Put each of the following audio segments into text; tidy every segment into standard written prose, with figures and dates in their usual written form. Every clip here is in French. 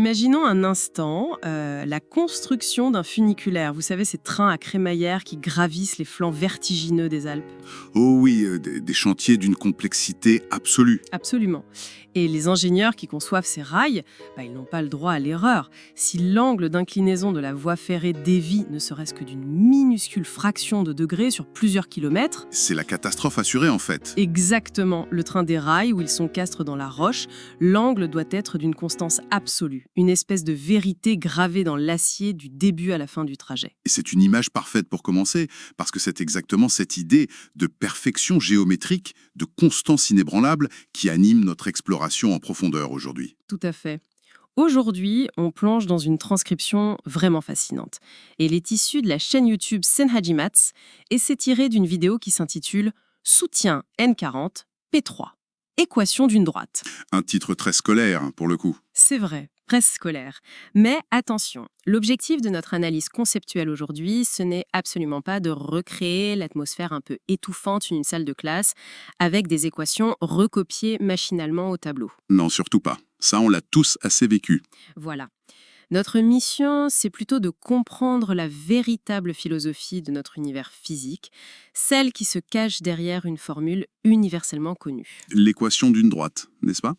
Imaginons un instant la construction d'un funiculaire. Vous savez, ces trains à crémaillère qui gravissent les flancs vertigineux des Alpes. Oh oui, des chantiers d'une complexité absolue. Absolument. Et les ingénieurs qui conçoivent ces rails, ils n'ont pas le droit à l'erreur. Si l'angle d'inclinaison de la voie ferrée dévie ne serait-ce que d'une minuscule fraction de degré sur plusieurs kilomètres, C'est la catastrophe assurée en fait. exactement, le train déraille où ils s'encastrent dans la roche, l'angle doit être d'une constance absolue, une espèce de vérité gravée dans l'acier du début à la fin du trajet. Et c'est une image parfaite pour commencer, parce que c'est exactement cette idée de perfection géométrique, de constance inébranlable qui anime notre exploration en profondeur aujourd'hui. Tout à fait. Aujourd'hui, on plonge dans une transcription vraiment fascinante. Et elle est issue de la chaîne YouTube Senhajimats et c'est tiré d'une vidéo qui s'intitule Soutien N40 P3. Équation d'une droite. Un titre très scolaire, pour le coup. C'est vrai, presque scolaire. Mais attention, l'objectif de notre analyse conceptuelle aujourd'hui, ce n'est absolument pas de recréer l'atmosphère un peu étouffante d'une salle de classe avec des équations recopiées machinalement au tableau. Non, surtout pas. Ça, on l'a tous assez vécu. Voilà. Notre mission, c'est plutôt de comprendre la véritable philosophie de notre univers physique, celle qui se cache derrière une formule universellement connue. L'équation d'une droite, n'est-ce pas?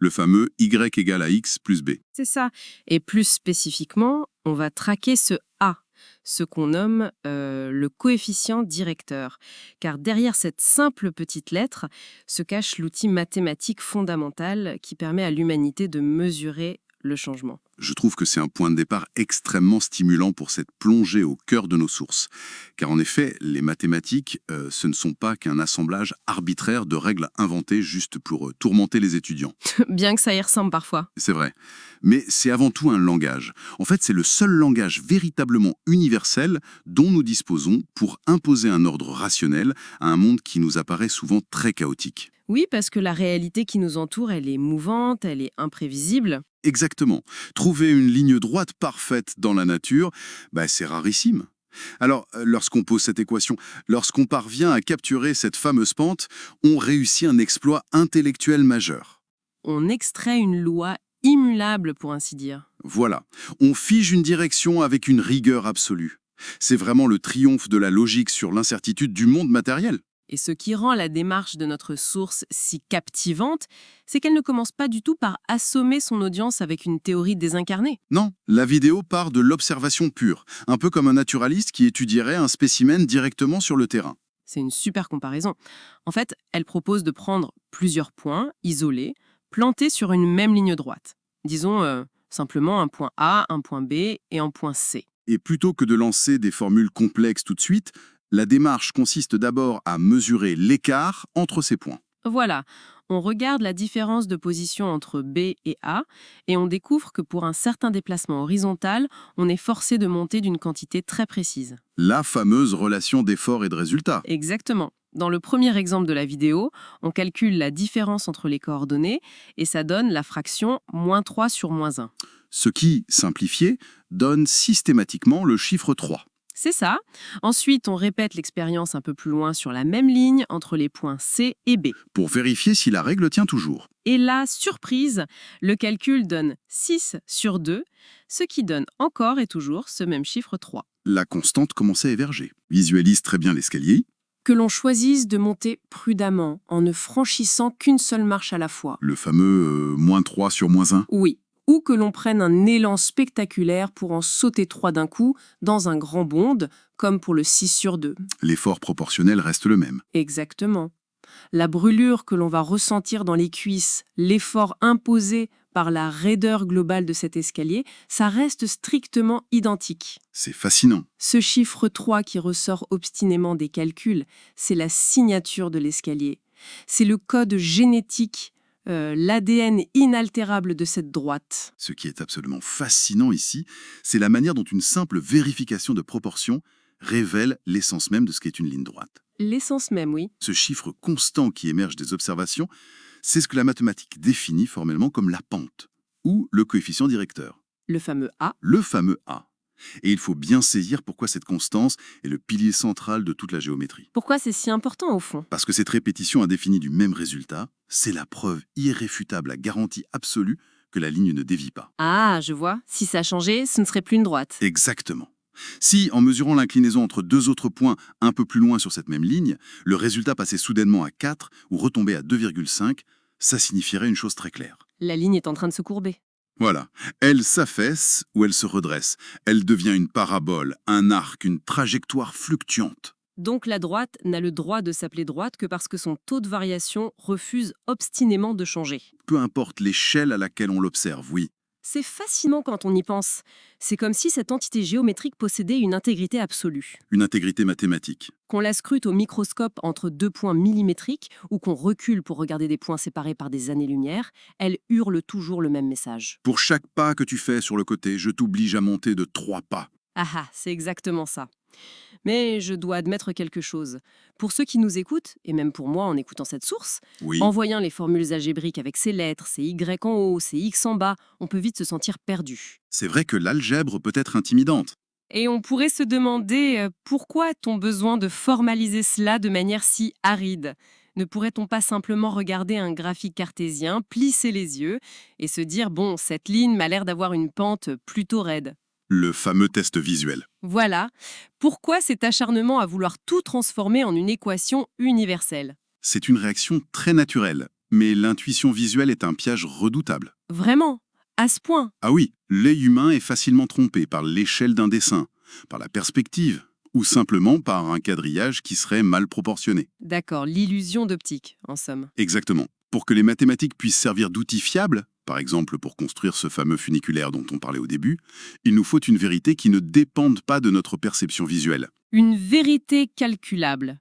Le fameux y égale à x plus b. C'est ça. Et plus spécifiquement, on va traquer ce A, ce qu'on nomme le coefficient directeur. Car derrière cette simple petite lettre se cache l'outil mathématique fondamental qui permet à l'humanité de mesurer le changement. Je trouve que c'est un point de départ extrêmement stimulant pour cette plongée au cœur de nos sources. Car en effet, les mathématiques, ce ne sont pas qu'un assemblage arbitraire de règles inventées juste pour tourmenter les étudiants. Bien que ça y ressemble parfois. C'est vrai. Mais c'est avant tout un langage. En fait, c'est le seul langage véritablement universel dont nous disposons pour imposer un ordre rationnel à un monde qui nous apparaît souvent très chaotique. Oui, parce que la réalité qui nous entoure, elle est mouvante, elle est imprévisible. Exactement. Trouver une ligne droite parfaite dans la nature, c'est rarissime. Alors, lorsqu'on pose cette équation, lorsqu'on parvient à capturer cette fameuse pente, on réussit un exploit intellectuel majeur. On extrait une loi immutable, pour ainsi dire. Voilà, on fige une direction avec une rigueur absolue. C'est vraiment le triomphe de la logique sur l'incertitude du monde matériel. Et ce qui rend la démarche de notre source si captivante, c'est qu'elle ne commence pas du tout par assommer son audience avec une théorie désincarnée. Non, la vidéo part de l'observation pure, un peu comme un naturaliste qui étudierait un spécimen directement sur le terrain. C'est une super comparaison. En fait, elle propose de prendre plusieurs points isolés, plantés sur une même ligne droite. Disons simplement un point A, un point B et un point C. Et plutôt que de lancer des formules complexes tout de suite, la démarche consiste d'abord à mesurer l'écart entre ces points. Voilà, on regarde la différence de position entre B et A et on découvre que pour un certain déplacement horizontal, on est forcé de monter d'une quantité très précise. La fameuse relation d'effort et de résultat. Exactement. Dans le premier exemple de la vidéo, on calcule la différence entre les coordonnées et ça donne la fraction -3 sur -1. Ce qui, simplifié, donne systématiquement le chiffre 3. C'est ça. Ensuite, on répète l'expérience un peu plus loin sur la même ligne entre les points C et B. Pour vérifier si la règle tient toujours. Et là, surprise, le calcul donne 6 sur 2, ce qui donne encore et toujours ce même chiffre 3. La constante commence à émerger. Visualise très bien l'escalier. Que l'on choisisse de monter prudemment, en ne franchissant qu'une seule marche à la fois. Le fameux -3 sur -1. Oui. Ou que l'on prenne un élan spectaculaire pour en sauter 3 d'un coup dans un grand bond, comme pour le 6 sur 2. L'effort proportionnel reste le même. Exactement. La brûlure que l'on va ressentir dans les cuisses, l'effort imposé par la raideur globale de cet escalier, ça reste strictement identique. C'est fascinant. Ce chiffre 3 qui ressort obstinément des calculs, c'est la signature de l'escalier. C'est le code génétique, l'ADN inaltérable de cette droite. Ce qui est absolument fascinant ici, c'est la manière dont une simple vérification de proportion révèle l'essence même de ce qu'est une ligne droite. L'essence même, oui. Ce chiffre constant qui émerge des observations, c'est ce que la mathématique définit formellement comme la pente, ou le coefficient directeur. Le fameux A. Le fameux A. Et il faut bien saisir pourquoi cette constance est le pilier central de toute la géométrie. Pourquoi c'est si important au fond? Parce que cette répétition indéfinie du même résultat, c'est la preuve irréfutable à garantie absolue que la ligne ne dévie pas. Ah, je vois. Si ça changeait, ce ne serait plus une droite. Exactement. Si, en mesurant l'inclinaison entre deux autres points un peu plus loin sur cette même ligne, le résultat passait soudainement à 4 ou retombait à 2,5, ça signifierait une chose très claire. La ligne est en train de se courber. Voilà. Elle s'affaisse ou elle se redresse. Elle devient une parabole, un arc, une trajectoire fluctuante. Donc la droite n'a le droit de s'appeler droite que parce que son taux de variation refuse obstinément de changer. Peu importe l'échelle à laquelle on l'observe, oui. C'est fascinant quand on y pense. C'est comme si cette entité géométrique possédait une intégrité absolue. Une intégrité mathématique. Qu'on la scrute au microscope entre deux points millimétriques ou qu'on recule pour regarder des points séparés par des années-lumière, elle hurle toujours le même message. Pour chaque pas que tu fais sur le côté, je t'oblige à monter de 3 pas. Ah ah, c'est exactement ça. Mais je dois admettre quelque chose. Pour ceux qui nous écoutent, et même pour moi en écoutant cette source, Oui. en voyant les formules algébriques avec ces lettres, ces Y en haut, ces X en bas, on peut vite se sentir perdu. C'est vrai que l'algèbre peut être intimidante. Et on pourrait se demander pourquoi a-t-on besoin de formaliser cela de manière si aride? Ne pourrait-on pas simplement regarder un graphique cartésien, plisser les yeux et se dire « bon, cette ligne m'a l'air d'avoir une pente plutôt raide ». Le fameux test visuel. Voilà. Pourquoi cet acharnement à vouloir tout transformer en une équation universelle? C'est une réaction très naturelle, mais l'intuition visuelle est un piège redoutable. Vraiment? À ce point? Ah oui, l'œil humain est facilement trompé par l'échelle d'un dessin, par la perspective, ou simplement par un quadrillage qui serait mal proportionné. D'accord, l'illusion d'optique, en somme. Exactement. Pour que les mathématiques puissent servir d'outil fiable, par exemple pour construire ce fameux funiculaire dont on parlait au début, il nous faut une vérité qui ne dépende pas de notre perception visuelle. Une vérité calculable.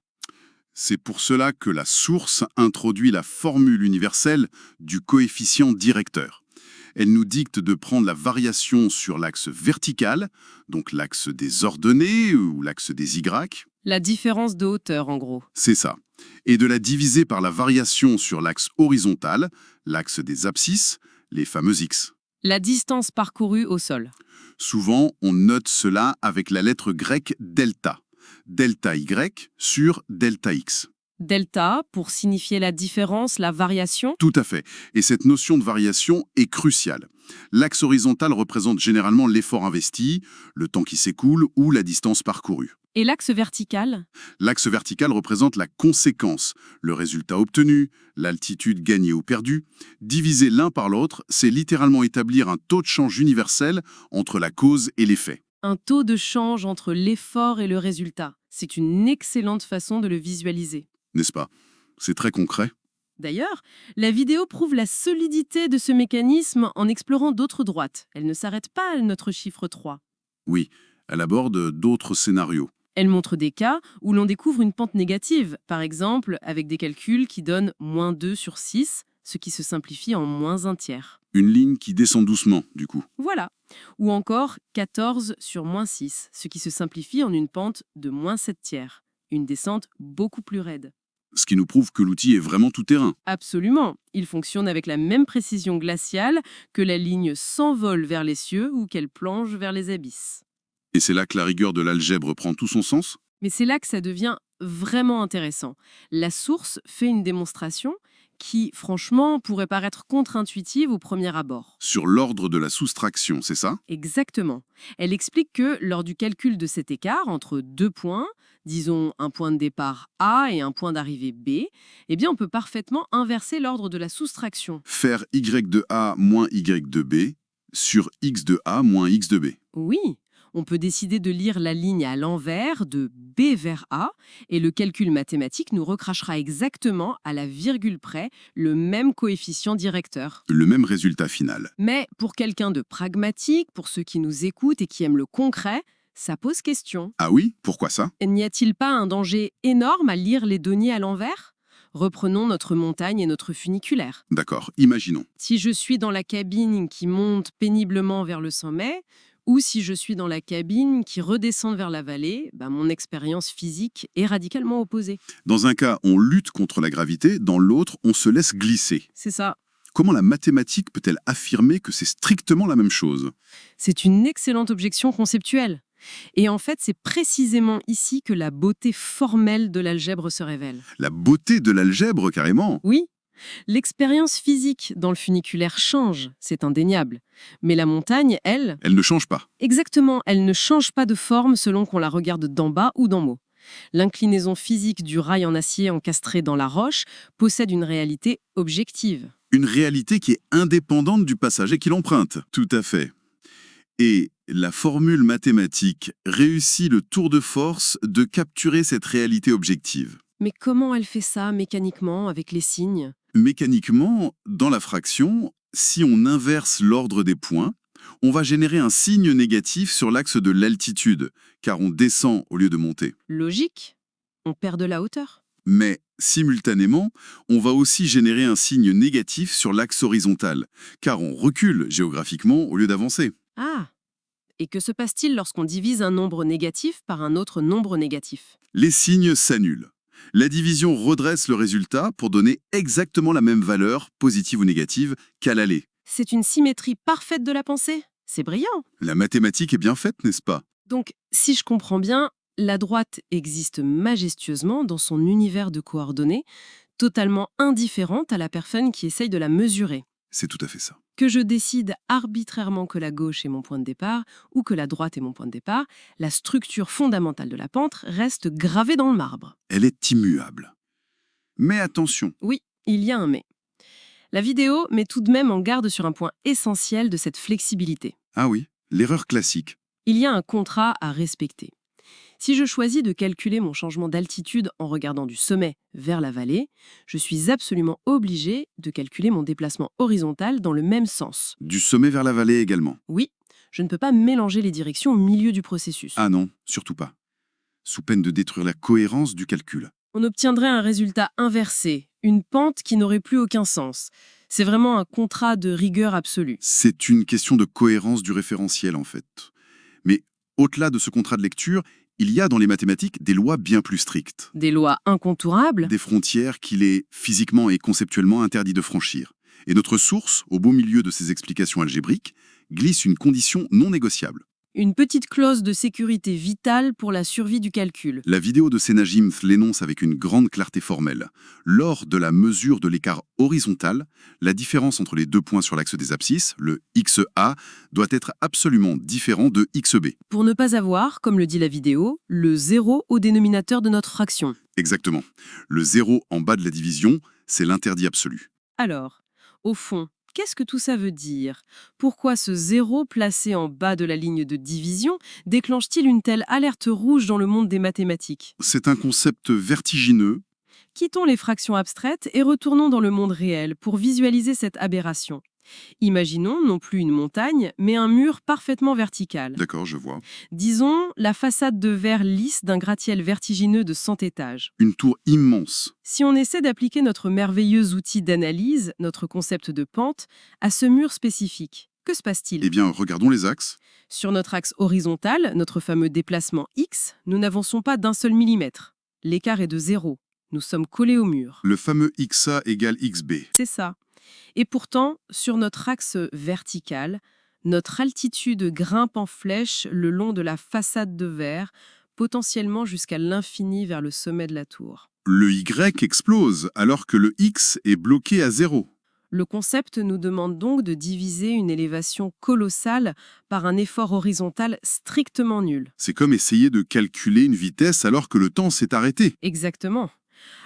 C'est pour cela que la source introduit la formule universelle du coefficient directeur. Elle nous dicte de prendre la variation sur l'axe vertical, donc l'axe des ordonnées ou l'axe des Y, La différence de hauteur, en gros. c'est ça, et de la diviser par la variation sur l'axe horizontal, l'axe des abscisses, les fameux X. La distance parcourue au sol. Souvent, on note cela avec la lettre grecque delta. Delta Y sur delta X. Delta, pour signifier la différence, la variation. Tout à fait. Et cette notion de variation est cruciale. L'axe horizontal représente généralement l'effort investi, le temps qui s'écoule ou la distance parcourue. Et l'axe vertical? L'axe vertical représente la conséquence, le résultat obtenu, l'altitude gagnée ou perdue. Diviser l'un par l'autre, c'est littéralement établir un taux de change universel entre la cause et l'effet. Un taux de change entre l'effort et le résultat. C'est une excellente façon de le visualiser. N'est-ce pas? C'est très concret. D'ailleurs, la vidéo prouve la solidité de ce mécanisme en explorant d'autres droites. Elle ne s'arrête pas à notre chiffre 3. Oui, elle aborde d'autres scénarios. Elle montre des cas où l'on découvre une pente négative, par exemple avec des calculs qui donnent -2 sur 6, ce qui se simplifie en -1/3. Une ligne qui descend doucement, du coup. Voilà. Ou encore 14 sur -6, ce qui se simplifie en une pente de -7/3. Une descente beaucoup plus raide. Ce qui nous prouve que l'outil est vraiment tout-terrain. Absolument. Il fonctionne avec la même précision glaciale que la ligne s'envole vers les cieux ou qu'elle plonge vers les abysses. Et c'est là que la rigueur de l'algèbre prend tout son sens. Mais c'est là que ça devient vraiment intéressant. La source fait une démonstration qui, franchement, pourrait paraître contre-intuitive au premier abord. Sur l'ordre de la soustraction, c'est ça? Exactement. Elle explique que lors du calcul de cet écart entre deux points, disons un point de départ A et un point d'arrivée B, eh bien on peut parfaitement inverser l'ordre de la soustraction. Faire y de A moins y de B sur x de A moins x de B. Oui, on peut décider de lire la ligne à l'envers de B vers A et le calcul mathématique nous recrachera exactement à la virgule près le même coefficient directeur. Le même résultat final. Mais pour quelqu'un de pragmatique, pour ceux qui nous écoutent et qui aiment le concret, ça pose question. Ah oui? Pourquoi ça? N'y a-t-il pas un danger énorme à lire les données à l'envers? Reprenons notre montagne et notre funiculaire. D'accord, imaginons. Si je suis dans la cabine qui monte péniblement vers le sommet, ou si je suis dans la cabine qui redescend vers la vallée, mon expérience physique est radicalement opposée. Dans un cas, on lutte contre la gravité, dans l'autre, on se laisse glisser. C'est ça. Comment la mathématique peut-elle affirmer que c'est strictement la même chose? C'est une excellente objection conceptuelle. Et en fait, c'est précisément ici que la beauté formelle de l'algèbre se révèle. La beauté de l'algèbre, carrément. Oui, L'expérience physique dans le funiculaire change, c'est indéniable. Mais la montagne, elle, Elle ne change pas. exactement, elle ne change pas de forme selon qu'on la regarde d'en bas ou d'en haut. L'inclinaison physique du rail en acier encastré dans la roche possède une réalité objective. Une réalité qui est indépendante du passager qui l'emprunte. Tout à fait. Et la formule mathématique réussit le tour de force de capturer cette réalité objective. Mais comment elle fait ça mécaniquement avec les signes? Mécaniquement, dans la fraction, si on inverse l'ordre des points, on va générer un signe négatif sur l'axe de l'altitude, car on descend au lieu de monter. Logique? On perd de la hauteur. Mais, simultanément, on va aussi générer un signe négatif sur l'axe horizontal, car on recule géographiquement au lieu d'avancer. Ah! Et que se passe-t-il lorsqu'on divise un nombre négatif par un autre nombre négatif? Les signes s'annulent. La division redresse le résultat pour donner exactement la même valeur, positive ou négative, qu'à l'aller. C'est une symétrie parfaite de la pensée. C'est brillant. La mathématique est bien faite, n'est-ce pas? Donc, si je comprends bien, la droite existe majestueusement dans son univers de coordonnées, totalement indifférente à la personne qui essaye de la mesurer. C'est tout à fait ça. Que je décide arbitrairement que la gauche est mon point de départ ou que la droite est mon point de départ, la structure fondamentale de la pente reste gravée dans le marbre. Elle est immuable. Mais attention, Oui, il y a un mais. La vidéo met tout de même en garde sur un point essentiel de cette flexibilité. ah oui, l'erreur classique. Il y a un contrat à respecter. Si je choisis de calculer mon changement d'altitude en regardant du sommet vers la vallée, je suis absolument obligé de calculer mon déplacement horizontal dans le même sens. Du sommet vers la vallée également. Oui, je ne peux pas mélanger les directions au milieu du processus. Ah non, surtout pas. Sous peine de détruire la cohérence du calcul. On obtiendrait un résultat inversé, une pente qui n'aurait plus aucun sens. C'est vraiment un contrat de rigueur absolue. C'est une question de cohérence du référentiel en fait. Mais au-delà de ce contrat de lecture, il y a dans les mathématiques des lois bien plus strictes. Des lois incontournables. Des frontières qu'il est physiquement et conceptuellement interdit de franchir. Et notre source, au beau milieu de ces explications algébriques, glisse une condition non négociable. Une petite clause de sécurité vitale pour la survie du calcul. La vidéo de Senajim l'énonce avec une grande clarté formelle. Lors de la mesure de l'écart horizontal, la différence entre les deux points sur l'axe des abscisses, le XA, doit être absolument différent de XB. Pour ne pas avoir, comme le dit la vidéo, le zéro au dénominateur de notre fraction. Exactement. Le zéro en bas de la division, c'est l'interdit absolu. Alors, au fond, qu'est-ce que tout ça veut dire? Pourquoi ce zéro placé en bas de la ligne de division déclenche-t-il une telle alerte rouge dans le monde des mathématiques? C'est un concept vertigineux. Quittons les fractions abstraites et retournons dans le monde réel pour visualiser cette aberration. Imaginons non plus une montagne, mais un mur parfaitement vertical. D'accord, je vois. Disons la façade de verre lisse d'un gratte-ciel vertigineux de 100 étages. Une tour immense. Si on essaie d'appliquer notre merveilleux outil d'analyse, notre concept de pente, à ce mur spécifique, que se passe-t-il? Eh bien, regardons les axes. Sur notre axe horizontal, notre fameux déplacement X, nous n'avançons pas d'un seul millimètre. L'écart est de 0. Nous sommes collés au mur. Le fameux XA égale XB. C'est ça. Et pourtant, sur notre axe vertical, notre altitude grimpe en flèche le long de la façade de verre, potentiellement jusqu'à l'infini vers le sommet de la tour. Le Y explose alors que le X est bloqué à 0. Le concept nous demande donc de diviser une élévation colossale par un effort horizontal strictement nul. C'est comme essayer de calculer une vitesse alors que le temps s'est arrêté. Exactement.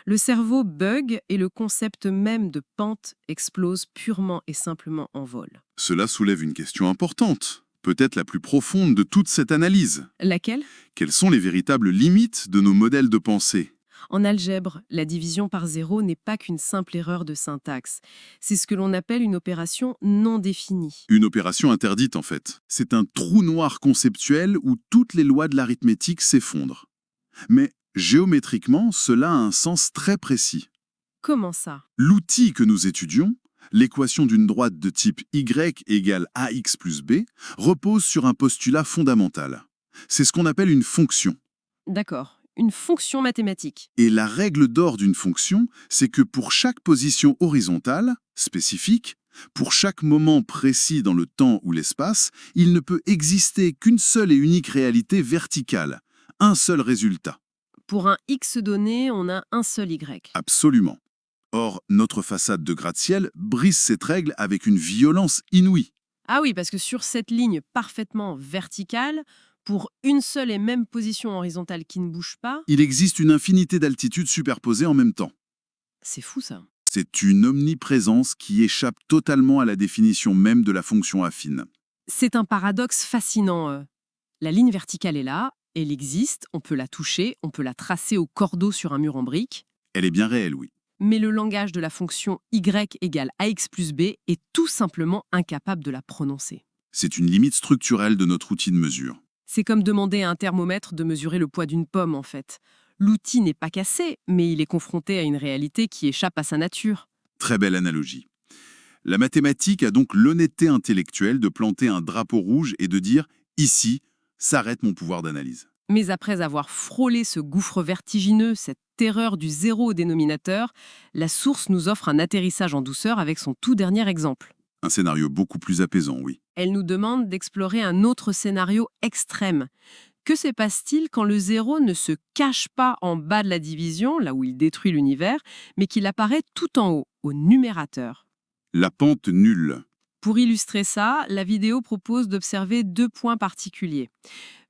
Le cerveau bug et le concept même de pente explose purement et simplement en vol. Cela soulève une question importante, peut-être la plus profonde de toute cette analyse. Laquelle? Quelles sont les véritables limites de nos modèles de pensée? En algèbre, la division par zéro n'est pas qu'une simple erreur de syntaxe. C'est ce que l'on appelle une opération non définie. Une opération interdite en fait. C'est un trou noir conceptuel où toutes les lois de l'arithmétique s'effondrent. Mais géométriquement, cela a un sens très précis. Comment ça? L'outil que nous étudions, l'équation d'une droite de type y égale ax plus b, repose sur un postulat fondamental. C'est ce qu'on appelle une fonction. D'accord, une fonction mathématique. Et la règle d'or d'une fonction, c'est que pour chaque position horizontale, spécifique, pour chaque moment précis dans le temps ou l'espace, il ne peut exister qu'une seule et unique réalité verticale, un seul résultat. Pour un x donné, on a un seul y. Absolument. Or, notre façade de gratte-ciel brise cette règle avec une violence inouïe. Ah oui, parce que sur cette ligne parfaitement verticale, pour une seule et même position horizontale qui ne bouge pas, Il existe une infinité d'altitudes superposées en même temps. c'est fou ça. C'est une omniprésence qui échappe totalement à la définition même de la fonction affine. C'est un paradoxe fascinant. La ligne verticale est là, elle existe, on peut la toucher, on peut la tracer au cordeau sur un mur en briques, Elle est bien réelle, oui. mais le langage de la fonction y égale ax plus b est tout simplement incapable de la prononcer. C'est une limite structurelle de notre outil de mesure. C'est comme demander à un thermomètre de mesurer le poids d'une pomme, en fait. L'outil n'est pas cassé, mais il est confronté à une réalité qui échappe à sa nature. Très belle analogie. La mathématique a donc l'honnêteté intellectuelle de planter un drapeau rouge et de dire « ici s'arrête mon pouvoir d'analyse ». Mais après avoir frôlé ce gouffre vertigineux, cette terreur du zéro au dénominateur, la source nous offre un atterrissage en douceur avec son tout dernier exemple. Un scénario beaucoup plus apaisant, oui. Elle nous demande d'explorer un autre scénario extrême. Que se passe-t-il quand le zéro ne se cache pas en bas de la division, là où il détruit l'univers, mais qu'il apparaît tout en haut, au numérateur? La pente nulle. Pour illustrer ça, la vidéo propose d'observer 2 points particuliers.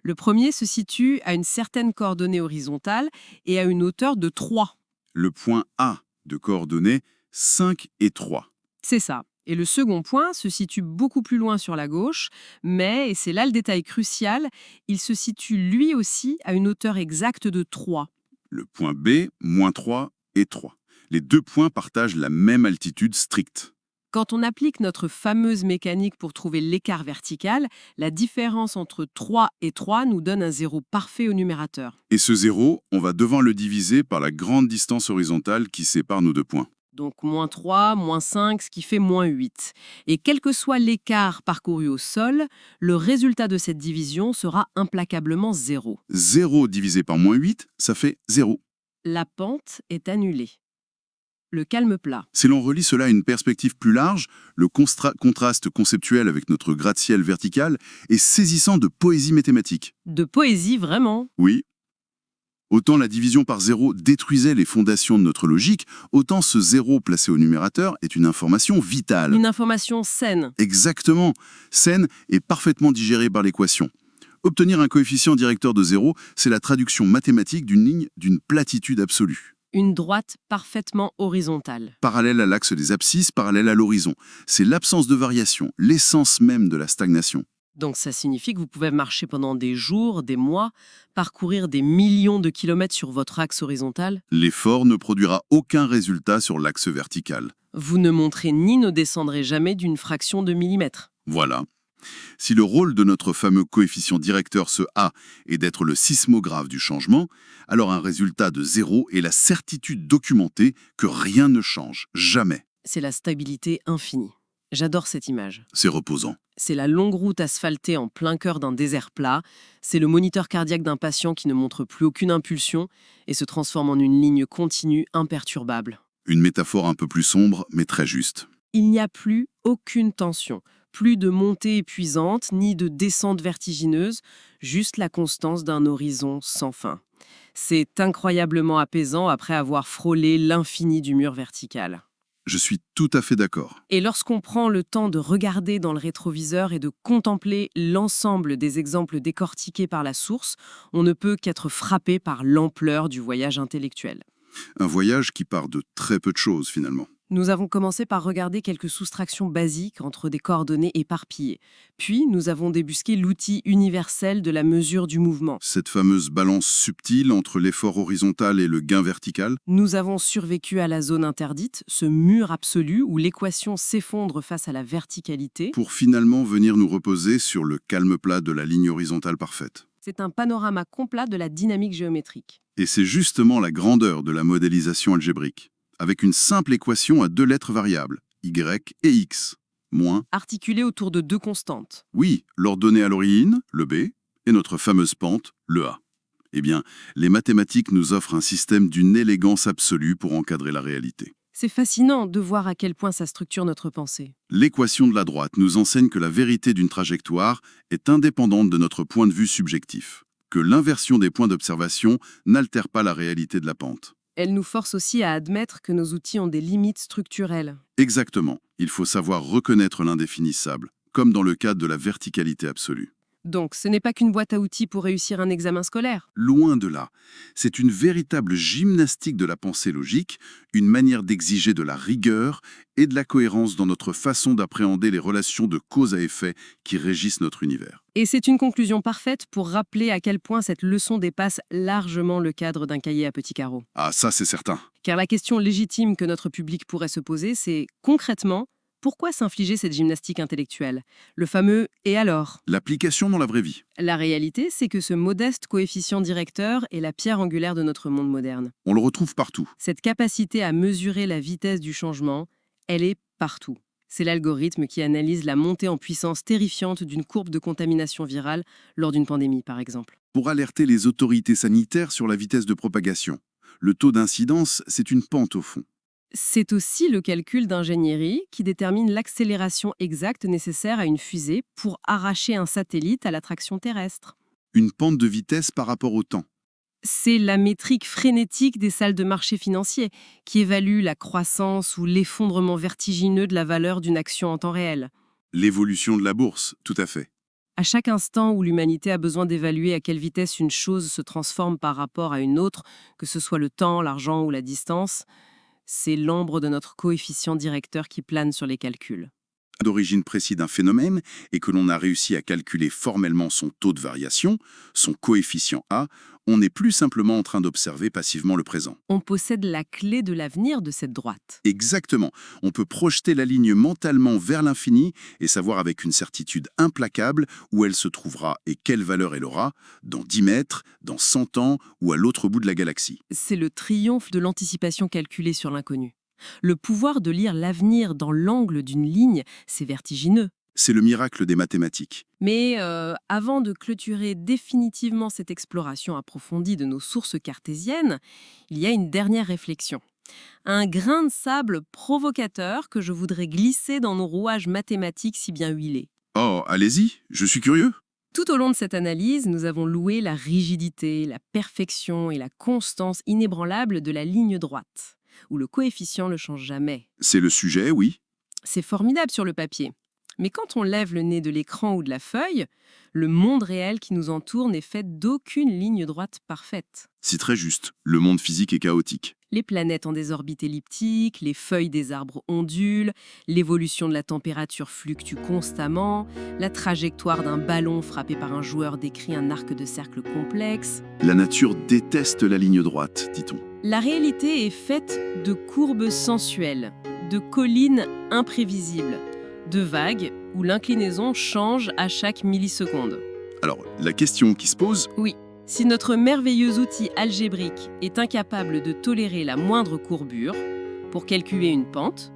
Le premier se situe à une certaine coordonnée horizontale et à une hauteur de 3. Le point A de coordonnées 5 et 3. C'est ça. Et le second point se situe beaucoup plus loin sur la gauche, mais, et c'est là le détail crucial, il se situe lui aussi à une hauteur exacte de 3. Le point B, moins 3 et 3. Les 2 points partagent la même altitude stricte. Quand on applique notre fameuse mécanique pour trouver l'écart vertical, la différence entre 3 et 3 nous donne un zéro parfait au numérateur. Et ce zéro, on va devoir le diviser par la grande distance horizontale qui sépare nos 2 points. Donc moins 3, moins 5, ce qui fait moins 8. Et quel que soit l'écart parcouru au sol, le résultat de cette division sera implacablement 0. 0 divisé par moins 8, ça fait 0. La pente est annulée. Le calme plat. Si l'on relie cela à une perspective plus large, le contraste conceptuel avec notre gratte-ciel vertical est saisissant de poésie mathématique. De poésie, vraiment. Oui. Autant la division par 0 détruisait les fondations de notre logique, autant ce 0 placé au numérateur est une information vitale. Une information saine. Exactement. Saine et parfaitement digérée par l'équation. Obtenir un coefficient directeur de 0, c'est la traduction mathématique d'une ligne d'une platitude absolue. Une droite parfaitement horizontale. Parallèle à l'axe des abscisses, parallèle à l'horizon. C'est l'absence de variation, l'essence même de la stagnation. Donc ça signifie que vous pouvez marcher pendant des jours, des mois, parcourir des millions de kilomètres sur votre axe horizontal. L'effort ne produira aucun résultat sur l'axe vertical. Vous ne montrez ni ne descendrez jamais d'une fraction de millimètre. Voilà. Si le rôle de notre fameux coefficient directeur, ce A, est d'être le sismographe du changement, alors un résultat de 0 est la certitude documentée que rien ne change, jamais. C'est la stabilité infinie. J'adore cette image. C'est reposant. C'est la longue route asphaltée en plein cœur d'un désert plat. C'est le moniteur cardiaque d'un patient qui ne montre plus aucune impulsion et se transforme en une ligne continue imperturbable. Une métaphore un peu plus sombre, mais très juste. Il n'y a plus aucune tension, plus de montée épuisante, ni de descente vertigineuse, juste la constance d'un horizon sans fin. C'est incroyablement apaisant après avoir frôlé l'infini du mur vertical. Je suis tout à fait d'accord. Et lorsqu'on prend le temps de regarder dans le rétroviseur et de contempler l'ensemble des exemples décortiqués par la source, on ne peut qu'être frappé par l'ampleur du voyage intellectuel. Un voyage qui part de très peu de choses, finalement. Nous avons commencé par regarder quelques soustractions basiques entre des coordonnées éparpillées. Puis, nous avons débusqué l'outil universel de la mesure du mouvement. Cette fameuse balance subtile entre l'effort horizontal et le gain vertical. Nous avons survécu à la zone interdite, ce mur absolu où l'équation s'effondre face à la verticalité. Pour finalement venir nous reposer sur le calme plat de la ligne horizontale parfaite. C'est un panorama complet de la dynamique géométrique. Et c'est justement la grandeur de la modélisation algébrique. Avec une simple équation à 2 lettres variables, y et x, moins, Articulé autour de 2 constantes. oui, l'ordonnée à l'origine, le b, et notre fameuse pente, le a. Eh bien, les mathématiques nous offrent un système d'une élégance absolue pour encadrer la réalité. C'est fascinant de voir à quel point ça structure notre pensée. L'équation de la droite nous enseigne que la vérité d'une trajectoire est indépendante de notre point de vue subjectif, que l'inversion des points d'observation n'altère pas la réalité de la pente. Elle nous force aussi à admettre que nos outils ont des limites structurelles. Exactement. Il faut savoir reconnaître l'indéfinissable, comme dans le cadre de la verticalité absolue. Donc, ce n'est pas qu'une boîte à outils pour réussir un examen scolaire. Loin de là. C'est une véritable gymnastique de la pensée logique, une manière d'exiger de la rigueur et de la cohérence dans notre façon d'appréhender les relations de cause à effet qui régissent notre univers. Et c'est une conclusion parfaite pour rappeler à quel point cette leçon dépasse largement le cadre d'un cahier à petits carreaux. Ah, ça c'est certain. Car la question légitime que notre public pourrait se poser, c'est concrètement, pourquoi s'infliger cette gymnastique intellectuelle? Le fameux « et alors ?» L'application dans la vraie vie. La réalité, c'est que ce modeste coefficient directeur est la pierre angulaire de notre monde moderne. On le retrouve partout. Cette capacité à mesurer la vitesse du changement, elle est partout. C'est l'algorithme qui analyse la montée en puissance terrifiante d'une courbe de contamination virale lors d'une pandémie, par exemple. Pour alerter les autorités sanitaires sur la vitesse de propagation. Le taux d'incidence, c'est une pente au fond. C'est aussi le calcul d'ingénierie qui détermine l'accélération exacte nécessaire à une fusée pour arracher un satellite à l'attraction terrestre. Une pente de vitesse par rapport au temps. C'est la métrique frénétique des salles de marché financiers qui évalue la croissance ou l'effondrement vertigineux de la valeur d'une action en temps réel. L'évolution de la bourse, tout à fait. À chaque instant où l'humanité a besoin d'évaluer à quelle vitesse une chose se transforme par rapport à une autre, que ce soit le temps, l'argent ou la distance, c'est l'ombre de notre coefficient directeur qui plane sur les calculs. D'origine précise d'un phénomène et que l'on a réussi à calculer formellement son taux de variation, son coefficient A, on n'est plus simplement en train d'observer passivement le présent. On possède la clé de l'avenir de cette droite. Exactement. On peut projeter la ligne mentalement vers l'infini et savoir avec une certitude implacable où elle se trouvera et quelle valeur elle aura, dans 10 mètres, dans 100 ans ou à l'autre bout de la galaxie. C'est le triomphe de l'anticipation calculée sur l'inconnu. Le pouvoir de lire l'avenir dans l'angle d'une ligne, c'est vertigineux. C'est le miracle des mathématiques. Mais avant de clôturer définitivement cette exploration approfondie de nos sources cartésiennes, il y a une dernière réflexion. Un grain de sable provocateur que je voudrais glisser dans nos rouages mathématiques si bien huilés. Oh, allez-y, je suis curieux. Tout au long de cette analyse, nous avons loué la rigidité, la perfection et la constance inébranlable de la ligne droite, où le coefficient ne change jamais. C'est le sujet, oui. C'est formidable sur le papier. Mais quand on lève le nez de l'écran ou de la feuille, le monde réel qui nous entoure n'est fait d'aucune ligne droite parfaite. C'est très juste. Le monde physique est chaotique. Les planètes ont des orbites elliptiques, les feuilles des arbres ondulent, l'évolution de la température fluctue constamment, la trajectoire d'un ballon frappé par un joueur décrit un arc de cercle complexe. La nature déteste la ligne droite, dit-on. La réalité est faite de courbes sensuelles, de collines imprévisibles, de vagues où l'inclinaison change à chaque milliseconde. Alors, la question qui se pose, Si notre merveilleux outil algébrique est incapable de tolérer la moindre courbure pour calculer une pente,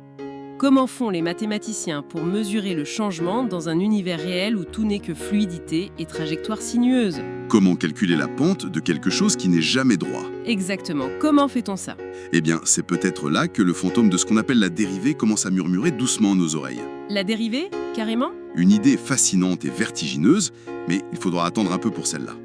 comment font les mathématiciens pour mesurer le changement dans un univers réel où tout n'est que fluidité et trajectoire sinueuse? comment calculer la pente de quelque chose qui n'est jamais droit? Exactement, comment fait-on ça? Eh bien, c'est peut-être là que le fantôme de ce qu'on appelle la dérivée commence à murmurer doucement à nos oreilles. La dérivée, carrément? Une idée fascinante et vertigineuse, mais il faudra attendre un peu pour celle-là.